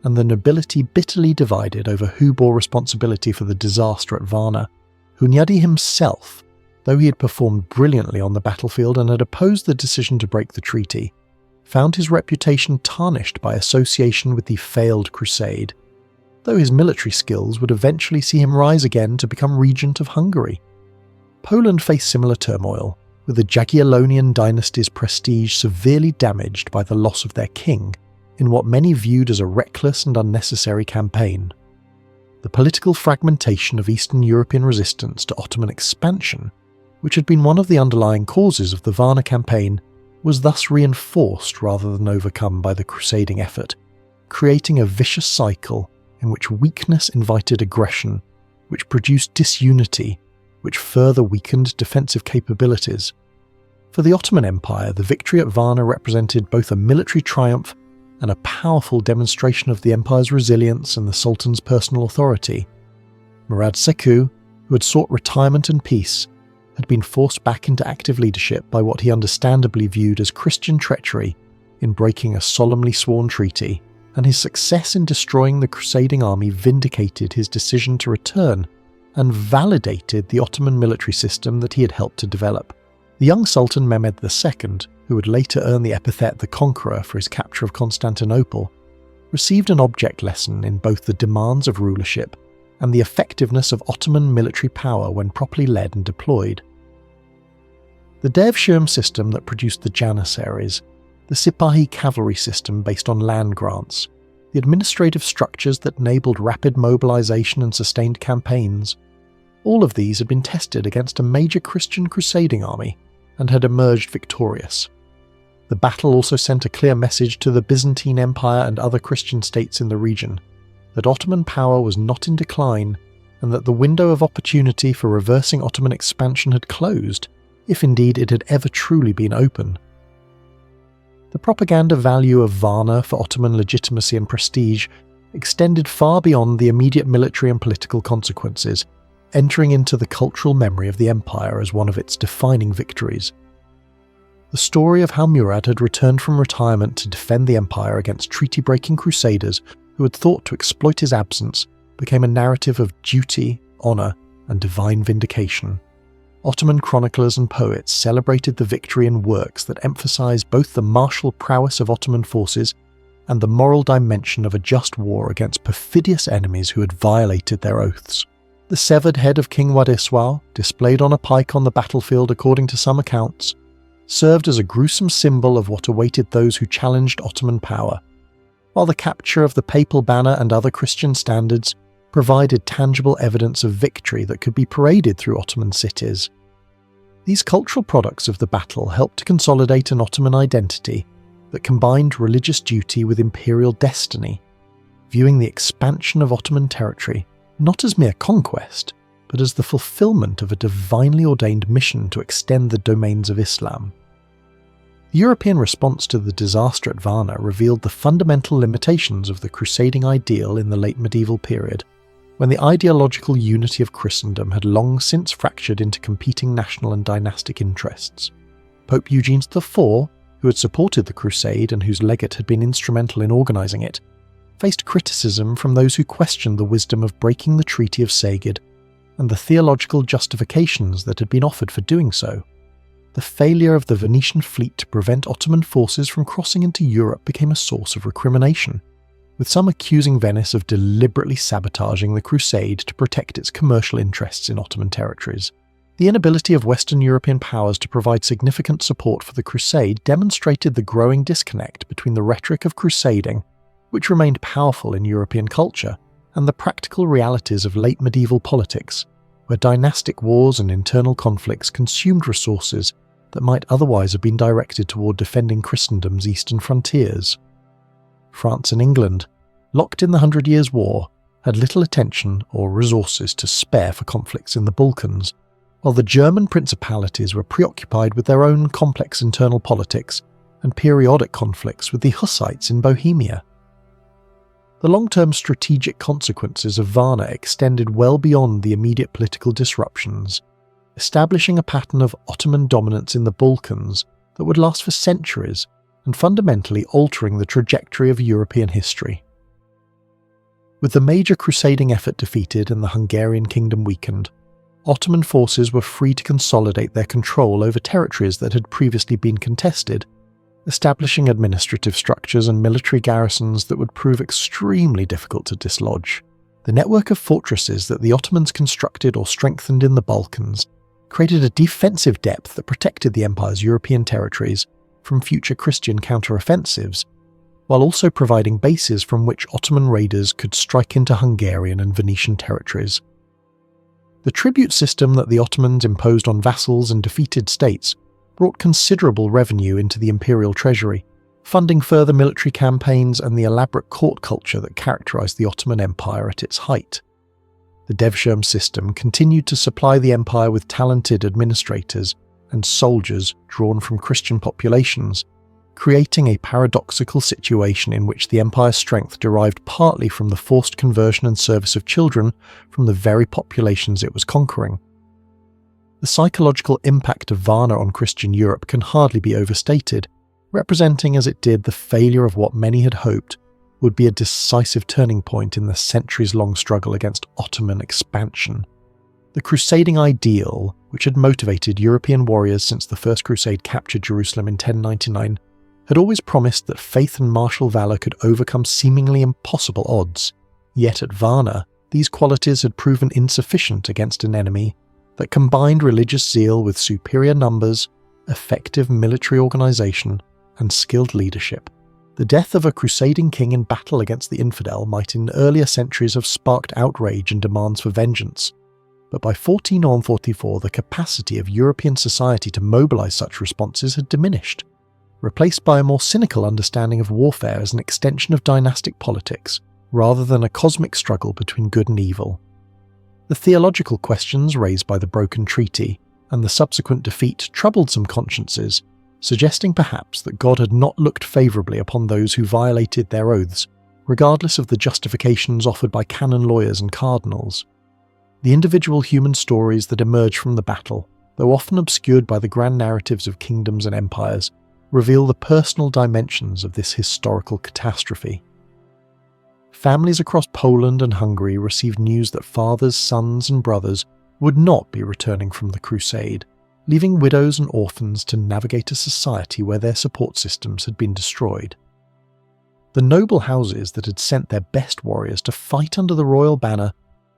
[SPEAKER 1] and the nobility bitterly divided over who bore responsibility for the disaster at Varna. Hunyadi himself, though he had performed brilliantly on the battlefield and had opposed the decision to break the treaty, found his reputation tarnished by association with the failed Crusade, though his military skills would eventually see him rise again to become regent of Hungary. Poland faced similar turmoil, with the Jagiellonian dynasty's prestige severely damaged by the loss of their king in what many viewed as a reckless and unnecessary campaign. The political fragmentation of Eastern European resistance to Ottoman expansion, which had been one of the underlying causes of the Varna campaign, was thus reinforced rather than overcome by the crusading effort, creating a vicious cycle in which weakness invited aggression, which produced disunity, which further weakened defensive capabilities. For the Ottoman Empire, the victory at Varna represented both a military triumph and a powerful demonstration of the empire's resilience and the Sultan's personal authority. Murad II, who had sought retirement and peace, had been forced back into active leadership by what he understandably viewed as Christian treachery in breaking a solemnly sworn treaty, and his success in destroying the crusading army vindicated his decision to return and validated the Ottoman military system that he had helped to develop. The young Sultan Mehmed II, who would later earn the epithet the Conqueror for his capture of Constantinople, received an object lesson in both the demands of rulership and the effectiveness of Ottoman military power when properly led and deployed. The Devshirme system that produced the Janissaries, the sipahi cavalry system based on land grants, the administrative structures that enabled rapid mobilization and sustained campaigns, all of these had been tested against a major Christian crusading army and had emerged victorious. The battle also sent a clear message to the Byzantine Empire and other Christian states in the region that Ottoman power was not in decline and that the window of opportunity for reversing Ottoman expansion had closed, if indeed it had ever truly been open. The propaganda value of Varna for Ottoman legitimacy and prestige extended far beyond the immediate military and political consequences, entering into the cultural memory of the empire as one of its defining victories. The story of how Murad had returned from retirement to defend the empire against treaty-breaking crusaders who had thought to exploit his absence became a narrative of duty, honour, and divine vindication. Ottoman chroniclers and poets celebrated the victory in works that emphasized both the martial prowess of Ottoman forces and the moral dimension of a just war against perfidious enemies who had violated their oaths. The severed head of King Władysław, displayed on a pike on the battlefield according to some accounts, served as a gruesome symbol of what awaited those who challenged Ottoman power, while the capture of the papal banner and other Christian standards provided tangible evidence of victory that could be paraded through Ottoman cities. These cultural products of the battle helped to consolidate an Ottoman identity that combined religious duty with imperial destiny, viewing the expansion of Ottoman territory not as mere conquest, but as the fulfillment of a divinely ordained mission to extend the domains of Islam. The European response to the disaster at Varna revealed the fundamental limitations of the crusading ideal in the late medieval period, when the ideological unity of Christendom had long since fractured into competing national and dynastic interests. Pope Eugene IV, who had supported the Crusade and whose legate had been instrumental in organising it, faced criticism from those who questioned the wisdom of breaking the Treaty of Szeged and the theological justifications that had been offered for doing so. The failure of the Venetian fleet to prevent Ottoman forces from crossing into Europe became a source of recrimination, with some accusing Venice of deliberately sabotaging the Crusade to protect its commercial interests in Ottoman territories. The inability of Western European powers to provide significant support for the Crusade demonstrated the growing disconnect between the rhetoric of crusading, which remained powerful in European culture, and the practical realities of late medieval politics, where dynastic wars and internal conflicts consumed resources that might otherwise have been directed toward defending Christendom's eastern frontiers. France and England, locked in the 100 Years' War, had little attention or resources to spare for conflicts in the Balkans, while the German principalities were preoccupied with their own complex internal politics and periodic conflicts with the Hussites in Bohemia. The long-term strategic consequences of Varna extended well beyond the immediate political disruptions, establishing a pattern of Ottoman dominance in the Balkans that would last for centuries and fundamentally altering the trajectory of European history. With the major crusading effort defeated and the Hungarian kingdom weakened, Ottoman forces were free to consolidate their control over territories that had previously been contested, establishing administrative structures and military garrisons that would prove extremely difficult to dislodge. The network of fortresses that the Ottomans constructed or strengthened in the Balkans created a defensive depth that protected the empire's European territories from future Christian counter-offensives, while also providing bases from which Ottoman raiders could strike into Hungarian and Venetian territories. The tribute system that the Ottomans imposed on vassals and defeated states brought considerable revenue into the imperial treasury, funding further military campaigns and the elaborate court culture that characterized the Ottoman Empire at its height. The Devshirme system continued to supply the empire with talented administrators and soldiers drawn from Christian populations, creating a paradoxical situation in which the empire's strength derived partly from the forced conversion and service of children from the very populations it was conquering. The psychological impact of Varna on Christian Europe can hardly be overstated, representing as it did the failure of what many had hoped would be a decisive turning point in the centuries-long struggle against Ottoman expansion. The crusading ideal, which had motivated European warriors since the First Crusade captured Jerusalem in 1099, had always promised that faith and martial valour could overcome seemingly impossible odds. Yet at Varna, these qualities had proven insufficient against an enemy that combined religious zeal with superior numbers, effective military organisation, and skilled leadership. The death of a crusading king in battle against the infidel might in earlier centuries have sparked outrage and demands for vengeance, but by 1444 the capacity of European society to mobilise such responses had diminished, replaced by a more cynical understanding of warfare as an extension of dynastic politics, rather than a cosmic struggle between good and evil. The theological questions raised by the broken treaty and the subsequent defeat troubled some consciences, suggesting perhaps that God had not looked favourably upon those who violated their oaths, regardless of the justifications offered by canon lawyers and cardinals. The individual human stories that emerge from the battle, though often obscured by the grand narratives of kingdoms and empires, reveal the personal dimensions of this historical catastrophe. Families across Poland and Hungary received news that fathers, sons and brothers would not be returning from the Crusade, leaving widows and orphans to navigate a society where their support systems had been destroyed. The noble houses that had sent their best warriors to fight under the royal banner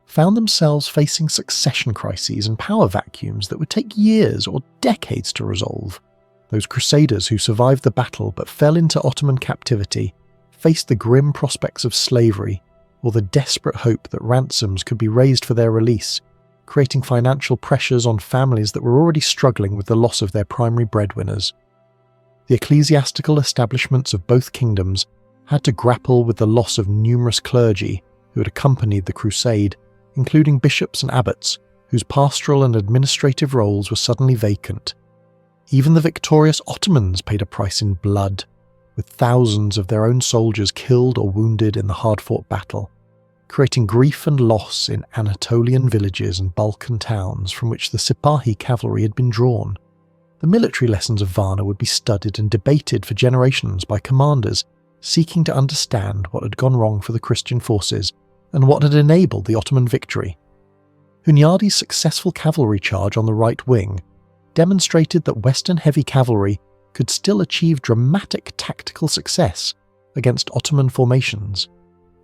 [SPEAKER 1] found themselves facing succession crises and power vacuums that would take years or decades to resolve. Those crusaders who survived the battle but fell into Ottoman captivity faced the grim prospects of slavery or the desperate hope that ransoms could be raised for their release, creating financial pressures on families that were already struggling with the loss of their primary breadwinners. The ecclesiastical establishments of both kingdoms had to grapple with the loss of numerous clergy who had accompanied the crusade, including bishops and abbots whose pastoral and administrative roles were suddenly vacant. Even the victorious Ottomans paid a price in blood, with thousands of their own soldiers killed or wounded in the hard-fought battle, creating grief and loss in Anatolian villages and Balkan towns from which the sipahi cavalry had been drawn. The military lessons of Varna would be studied and debated for generations by commanders seeking to understand what had gone wrong for the Christian forces and what had enabled the Ottoman victory. Hunyadi's successful cavalry charge on the right wing demonstrated that Western heavy cavalry could still achieve dramatic tactical success against Ottoman formations,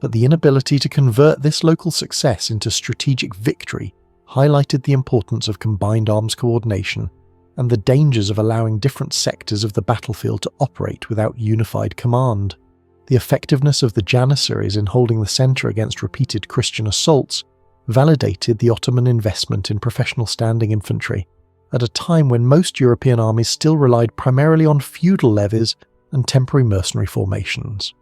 [SPEAKER 1] but the inability to convert this local success into strategic victory highlighted the importance of combined arms coordination and the dangers of allowing different sectors of the battlefield to operate without unified command. The effectiveness of the Janissaries in holding the centre against repeated Christian assaults validated the Ottoman investment in professional standing infantry, at a time when most European armies still relied primarily on feudal levies and temporary mercenary formations.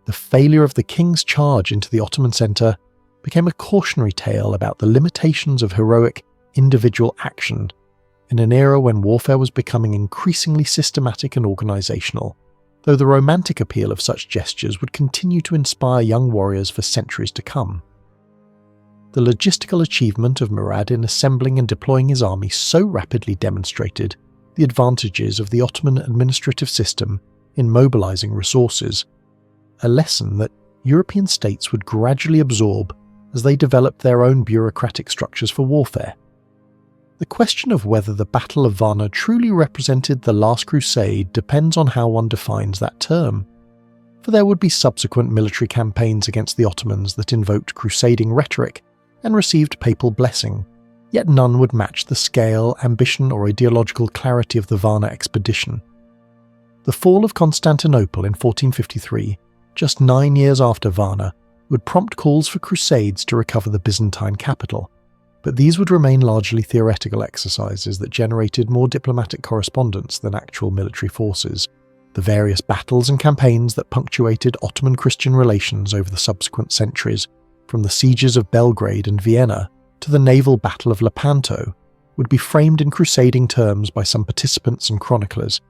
[SPEAKER 1] The failure of the king's charge into the Ottoman centre became a cautionary tale about the limitations of heroic individual action in an era when warfare was becoming increasingly systematic and organisational, though the romantic appeal of such gestures would continue to inspire young warriors for centuries to come. The logistical achievement of Murad in assembling and deploying his army so rapidly demonstrated the advantages of the Ottoman administrative system in mobilising resources, a lesson that European states would gradually absorb as they developed their own bureaucratic structures for warfare. The question of whether the Battle of Varna truly represented the last crusade depends on how one defines that term, for there would be subsequent military campaigns against the Ottomans that invoked crusading rhetoric and received papal blessing, yet none would match the scale, ambition or ideological clarity of the Varna expedition. The fall of Constantinople in 1453, just 9 years after Varna, would prompt calls for crusades to recover the Byzantine capital, but these would remain largely theoretical exercises that generated more diplomatic correspondence than actual military forces. The various battles and campaigns that punctuated Ottoman-Christian relations over the subsequent centuries, from the sieges of Belgrade and Vienna to the naval Battle of Lepanto, would be framed in crusading terms by some participants and chroniclers,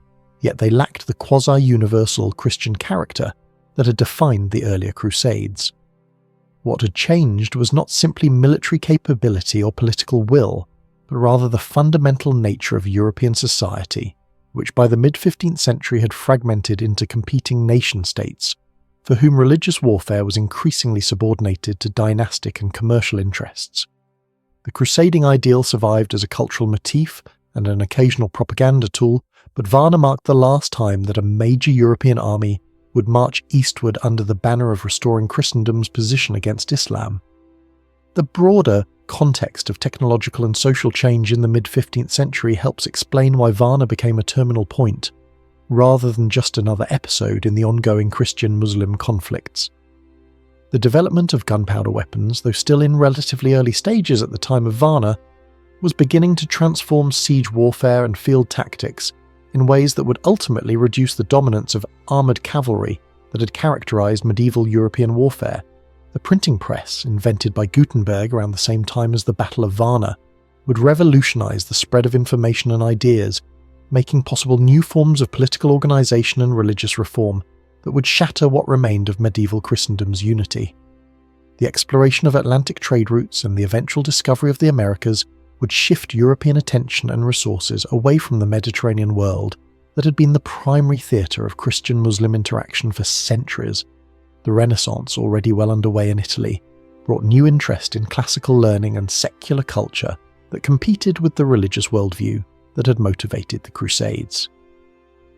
[SPEAKER 1] yet they lacked the quasi-universal Christian character that had defined the earlier crusades. What had changed was not simply military capability or political will, but rather the fundamental nature of European society, which by the mid-15th century had fragmented into competing nation-states, for whom religious warfare was increasingly subordinated to dynastic and commercial interests. The crusading ideal survived as a cultural motif and an occasional propaganda tool, but Varna marked the last time that a major European army would march eastward under the banner of restoring Christendom's position against Islam. The broader context of technological and social change in the mid-15th century helps explain why Varna became a terminal point, rather than just another episode in the ongoing Christian-Muslim conflicts. The development of gunpowder weapons, though still in relatively early stages at the time of Varna, was beginning to transform siege warfare and field tactics in ways that would ultimately reduce the dominance of armoured cavalry that had characterised medieval European warfare. The printing press, invented by Gutenberg around the same time as the Battle of Varna, would revolutionise the spread of information and ideas, making possible new forms of political organisation and religious reform that would shatter what remained of medieval Christendom's unity. The exploration of Atlantic trade routes and the eventual discovery of the Americas would shift European attention and resources away from the Mediterranean world that had been the primary theatre of Christian-Muslim interaction for centuries. The Renaissance, already well underway in Italy, brought new interest in classical learning and secular culture that competed with the religious worldview that had motivated the Crusades.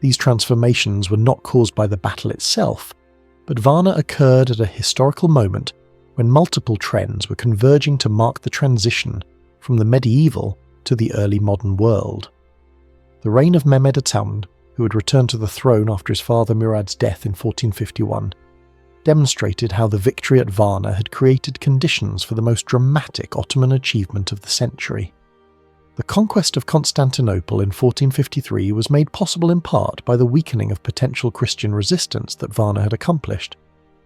[SPEAKER 1] These transformations were not caused by the battle itself, but Varna occurred at a historical moment when multiple trends were converging to mark the transition from the medieval to the early modern world. The reign of Mehmed Ataun, who had returned to the throne after his father Murad's death in 1451, demonstrated how the victory at Varna had created conditions for the most dramatic Ottoman achievement of the century. The conquest of Constantinople in 1453 was made possible in part by the weakening of potential Christian resistance that Varna had accomplished,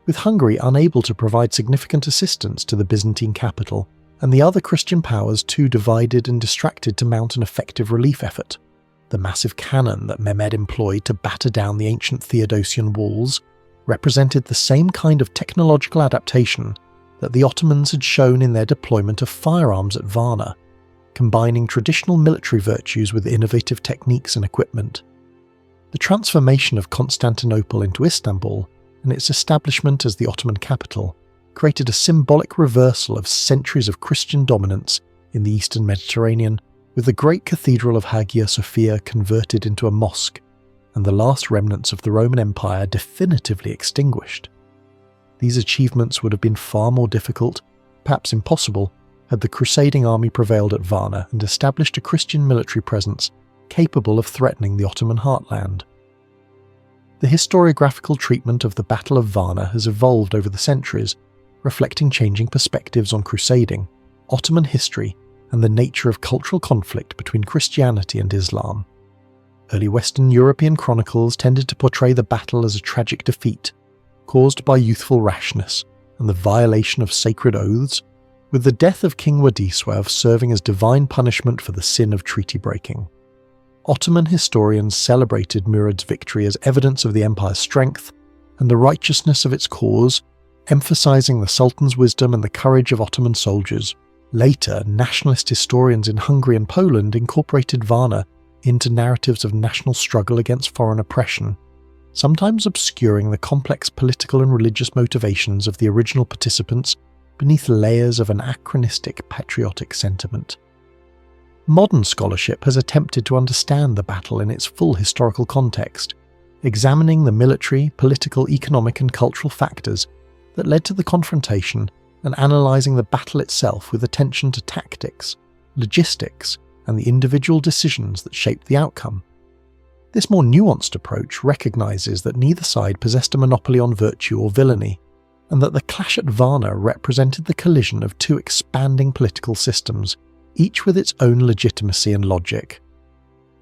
[SPEAKER 1] with Hungary unable to provide significant assistance to the Byzantine capital, and the other Christian powers too divided and distracted to mount an effective relief effort. The massive cannon that Mehmed employed to batter down the ancient Theodosian walls represented the same kind of technological adaptation that the Ottomans had shown in their deployment of firearms at Varna, combining traditional military virtues with innovative techniques and equipment. The transformation of Constantinople into Istanbul and its establishment as the Ottoman capital created a symbolic reversal of centuries of Christian dominance in the Eastern Mediterranean, with the great cathedral of Hagia Sophia converted into a mosque and the last remnants of the Roman Empire definitively extinguished. These achievements would have been far more difficult, perhaps impossible, had the crusading army prevailed at Varna and established a Christian military presence capable of threatening the Ottoman heartland. The historiographical treatment of the Battle of Varna has evolved over the centuries, reflecting changing perspectives on crusading, Ottoman history, and the nature of cultural conflict between Christianity and Islam. Early Western European chronicles tended to portray the battle as a tragic defeat, caused by youthful rashness and the violation of sacred oaths, with the death of King Władysław serving as divine punishment for the sin of treaty breaking. Ottoman historians celebrated Murad's victory as evidence of the empire's strength and the righteousness of its cause, emphasizing the Sultan's wisdom and the courage of Ottoman soldiers. Later, nationalist historians in Hungary and Poland incorporated Varna into narratives of national struggle against foreign oppression, sometimes obscuring the complex political and religious motivations of the original participants beneath layers of an anachronistic patriotic sentiment. Modern scholarship has attempted to understand the battle in its full historical context, examining the military, political, economic and cultural factors that led to the confrontation and analysing the battle itself with attention to tactics, logistics, and the individual decisions that shaped the outcome. This more nuanced approach recognises that neither side possessed a monopoly on virtue or villainy, and that the clash at Varna represented the collision of two expanding political systems, each with its own legitimacy and logic.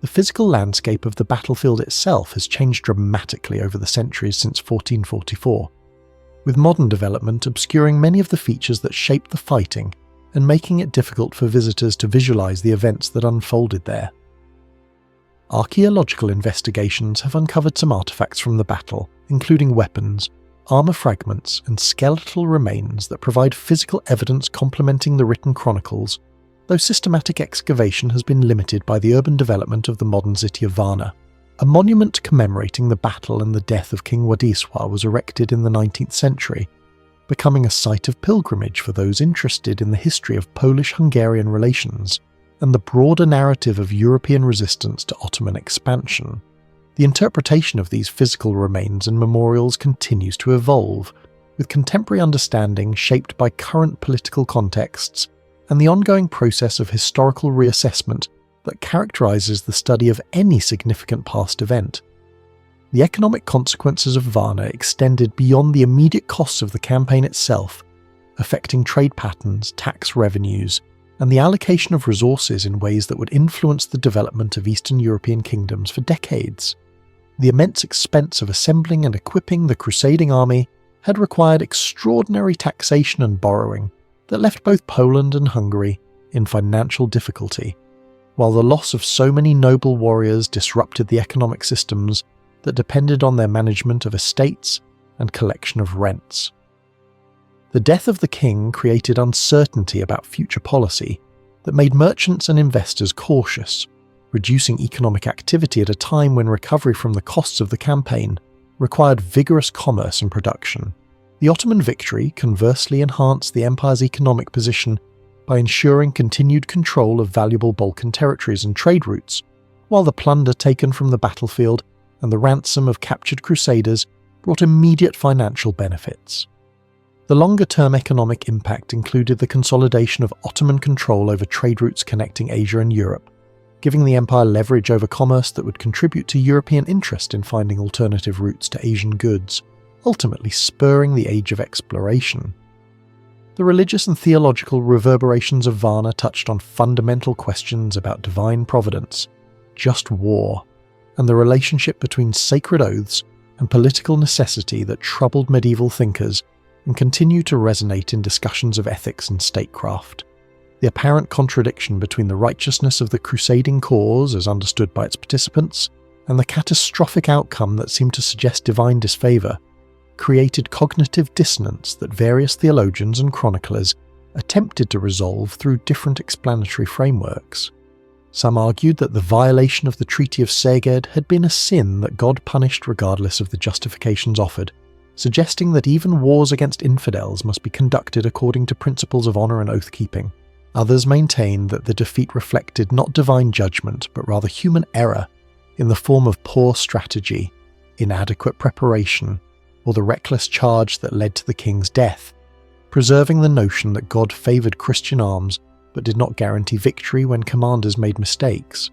[SPEAKER 1] The physical landscape of the battlefield itself has changed dramatically over the centuries since 1444, with modern development obscuring many of the features that shaped the fighting and making it difficult for visitors to visualize the events that unfolded there. Archaeological investigations have uncovered some artifacts from the battle, including weapons, armor fragments, and skeletal remains that provide physical evidence complementing the written chronicles, though systematic excavation has been limited by the urban development of the modern city of Varna. A monument commemorating the battle and the death of King Władysław was erected in the 19th century, becoming a site of pilgrimage for those interested in the history of Polish-Hungarian relations and the broader narrative of European resistance to Ottoman expansion. The interpretation of these physical remains and memorials continues to evolve, with contemporary understanding shaped by current political contexts and the ongoing process of historical reassessment that characterises the study of any significant past event. The economic consequences of Varna extended beyond the immediate costs of the campaign itself, affecting trade patterns, tax revenues, and the allocation of resources in ways that would influence the development of Eastern European kingdoms for decades. The immense expense of assembling and equipping the crusading army had required extraordinary taxation and borrowing that left both Poland and Hungary in financial difficulty, while the loss of so many noble warriors disrupted the economic systems that depended on their management of estates and collection of rents. The death of the king created uncertainty about future policy that made merchants and investors cautious, reducing economic activity at a time when recovery from the costs of the campaign required vigorous commerce and production. The Ottoman victory conversely enhanced the empire's economic position by ensuring continued control of valuable Balkan territories and trade routes, while the plunder taken from the battlefield and the ransom of captured crusaders brought immediate financial benefits. The longer-term economic impact included the consolidation of Ottoman control over trade routes connecting Asia and Europe, giving the empire leverage over commerce that would contribute to European interest in finding alternative routes to Asian goods, ultimately spurring the age of exploration. The religious and theological reverberations of Varna touched on fundamental questions about divine providence, just war, and the relationship between sacred oaths and political necessity that troubled medieval thinkers and continue to resonate in discussions of ethics and statecraft. The apparent contradiction between the righteousness of the crusading cause as understood by its participants and the catastrophic outcome that seemed to suggest divine disfavour created cognitive dissonance that various theologians and chroniclers attempted to resolve through different explanatory frameworks. Some argued that the violation of the Treaty of Szeged had been a sin that God punished regardless of the justifications offered, suggesting that even wars against infidels must be conducted according to principles of honour and oath-keeping. Others maintained that the defeat reflected not divine judgment but rather human error in the form of poor strategy, inadequate preparation, or the reckless charge that led to the king's death, preserving the notion that God favoured Christian arms but did not guarantee victory when commanders made mistakes.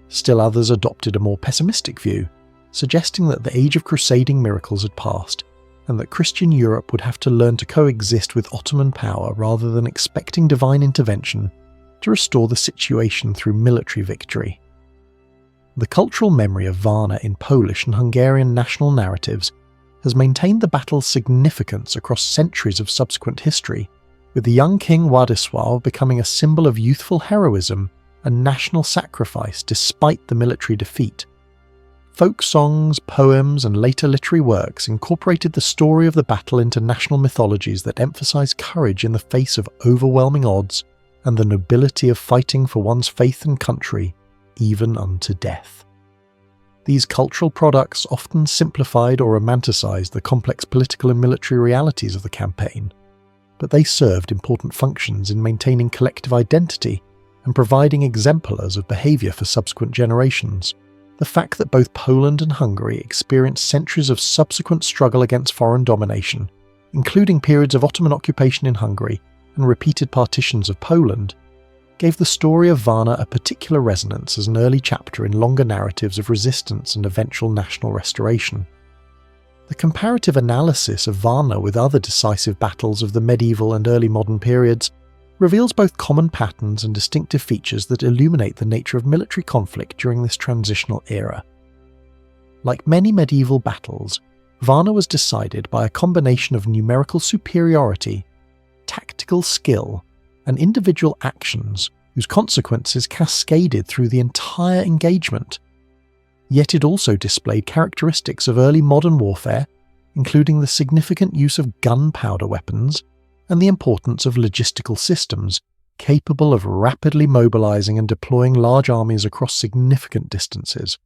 [SPEAKER 1] Still others adopted a more pessimistic view, suggesting that the age of crusading miracles had passed, and that Christian Europe would have to learn to coexist with Ottoman power rather than expecting divine intervention to restore the situation through military victory. The cultural memory of Varna in Polish and Hungarian national narratives has maintained the battle's significance across centuries of subsequent history, with the young king Władysław becoming a symbol of youthful heroism and national sacrifice despite the military defeat. Folk songs, poems, and later literary works incorporated the story of the battle into national mythologies that emphasize courage in the face of overwhelming odds and the nobility of fighting for one's faith and country, even unto death. These cultural products often simplified or romanticized the complex political and military realities of the campaign, but they served important functions in maintaining collective identity and providing exemplars of behaviour for subsequent generations. The fact that both Poland and Hungary experienced centuries of subsequent struggle against foreign domination, including periods of Ottoman occupation in Hungary and repeated partitions of Poland, gave the story of Varna a particular resonance as an early chapter in longer narratives of resistance and eventual national restoration. The comparative analysis of Varna with other decisive battles of the medieval and early modern periods reveals both common patterns and distinctive features that illuminate the nature of military conflict during this transitional era. Like many medieval battles, Varna was decided by a combination of numerical superiority, tactical skill, and individual actions whose consequences cascaded through the entire engagement. Yet it also displayed characteristics of early modern warfare, including the significant use of gunpowder weapons and the importance of logistical systems capable of rapidly mobilizing and deploying large armies across significant distances.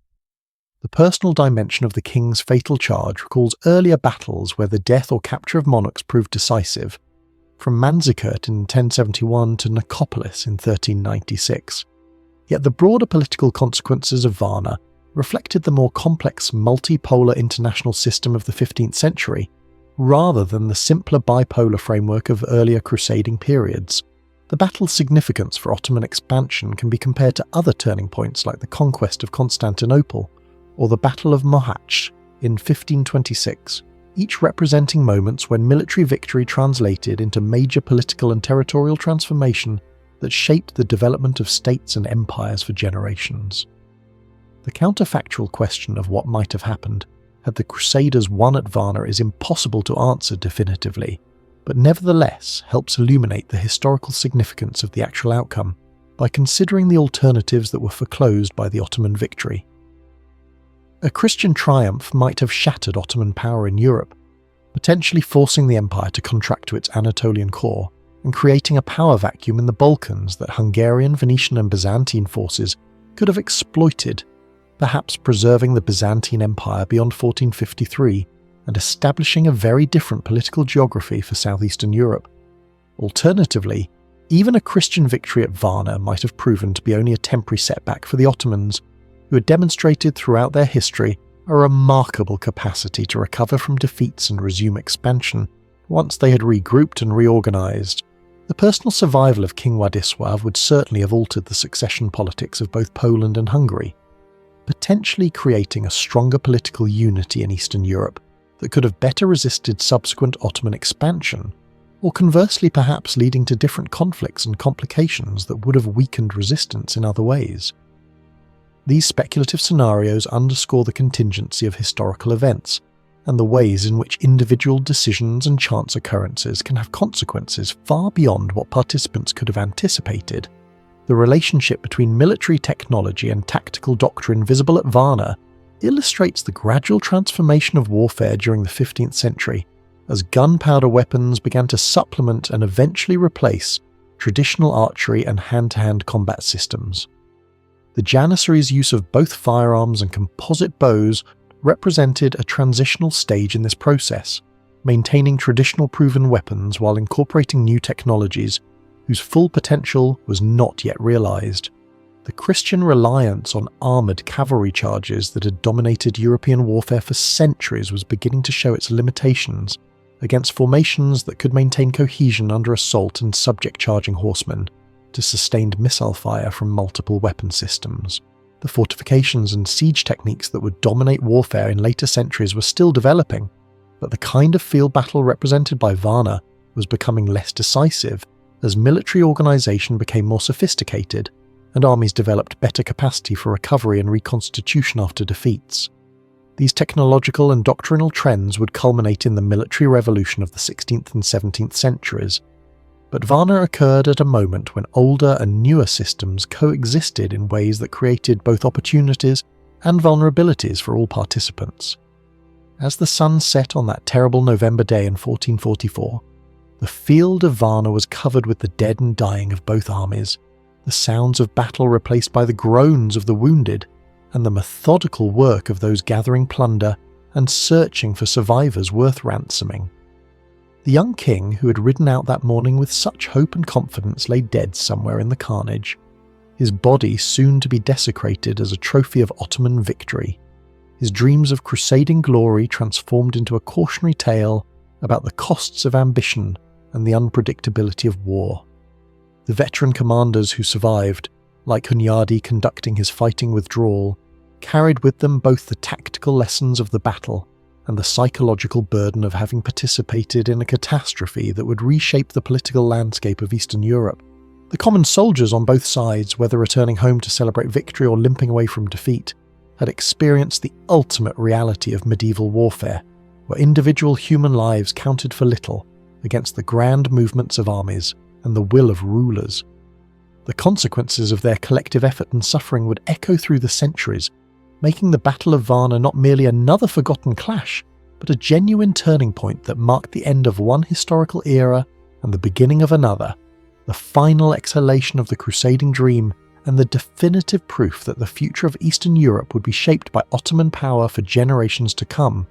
[SPEAKER 1] The personal dimension of the king's fatal charge recalls earlier battles where the death or capture of monarchs proved decisive, from Manzikert in 1071 to Nicopolis in 1396. Yet the broader political consequences of Varna reflected the more complex multipolar international system of the 15th century, rather than the simpler bipolar framework of earlier crusading periods. The battle's significance for Ottoman expansion can be compared to other turning points like the conquest of Constantinople or the Battle of Mohács in 1526, each representing moments when military victory translated into major political and territorial transformation that shaped the development of states and empires for generations. The counterfactual question of what might have happened had the Crusaders won at Varna is impossible to answer definitively, but nevertheless helps illuminate the historical significance of the actual outcome by considering the alternatives that were foreclosed by the Ottoman victory. A Christian triumph might have shattered Ottoman power in Europe, potentially forcing the empire to contract to its Anatolian core and creating a power vacuum in the Balkans that Hungarian, Venetian and Byzantine forces could have exploited, perhaps preserving the Byzantine Empire beyond 1453 and establishing a very different political geography for southeastern Europe. Alternatively, even a Christian victory at Varna might have proven to be only a temporary setback for the Ottomans, who had demonstrated throughout their history a remarkable capacity to recover from defeats and resume expansion once they had regrouped and reorganised. The personal survival of King Władysław would certainly have altered the succession politics of both Poland and Hungary, potentially creating a stronger political unity in Eastern Europe that could have better resisted subsequent Ottoman expansion, or conversely perhaps leading to different conflicts and complications that would have weakened resistance in other ways. These speculative scenarios underscore the contingency of historical events, and the ways in which individual decisions and chance occurrences can have consequences far beyond what participants could have anticipated. The relationship between military technology and tactical doctrine visible at Varna illustrates the gradual transformation of warfare during the 15th century, as gunpowder weapons began to supplement and eventually replace traditional archery and hand-to-hand combat systems. The Janissaries' use of both firearms and composite bows represented a transitional stage in this process, maintaining traditional proven weapons while incorporating new technologies whose full potential was not yet realized. The Christian reliance on armored cavalry charges that had dominated European warfare for centuries was beginning to show its limitations against formations that could maintain cohesion under assault and subject charging horsemen to sustained missile fire from multiple weapon systems. The fortifications and siege techniques that would dominate warfare in later centuries were still developing, but the kind of field battle represented by Varna was becoming less decisive as military organisation became more sophisticated and armies developed better capacity for recovery and reconstitution after defeats. These technological and doctrinal trends would culminate in the military revolution of the 16th and 17th centuries, but Varna occurred at a moment when older and newer systems coexisted in ways that created both opportunities and vulnerabilities for all participants. As the sun set on that terrible November day in 1444, the field of Varna was covered with the dead and dying of both armies, the sounds of battle replaced by the groans of the wounded, and the methodical work of those gathering plunder and searching for survivors worth ransoming. The young king who had ridden out that morning with such hope and confidence lay dead somewhere in the carnage, his body soon to be desecrated as a trophy of Ottoman victory, his dreams of crusading glory transformed into a cautionary tale about the costs of ambition and the unpredictability of war. The veteran commanders who survived, like Hunyadi conducting his fighting withdrawal, carried with them both the tactical lessons of the battle and the psychological burden of having participated in a catastrophe that would reshape the political landscape of Eastern Europe. The common soldiers on both sides, whether returning home to celebrate victory or limping away from defeat, had experienced the ultimate reality of medieval warfare, where individual human lives counted for little against the grand movements of armies and the will of rulers. The consequences of their collective effort and suffering would echo through the centuries, making the Battle of Varna not merely another forgotten clash, but a genuine turning point that marked the end of one historical era and the beginning of another, the final exhalation of the crusading dream and the definitive proof that the future of Eastern Europe would be shaped by Ottoman power for generations to come.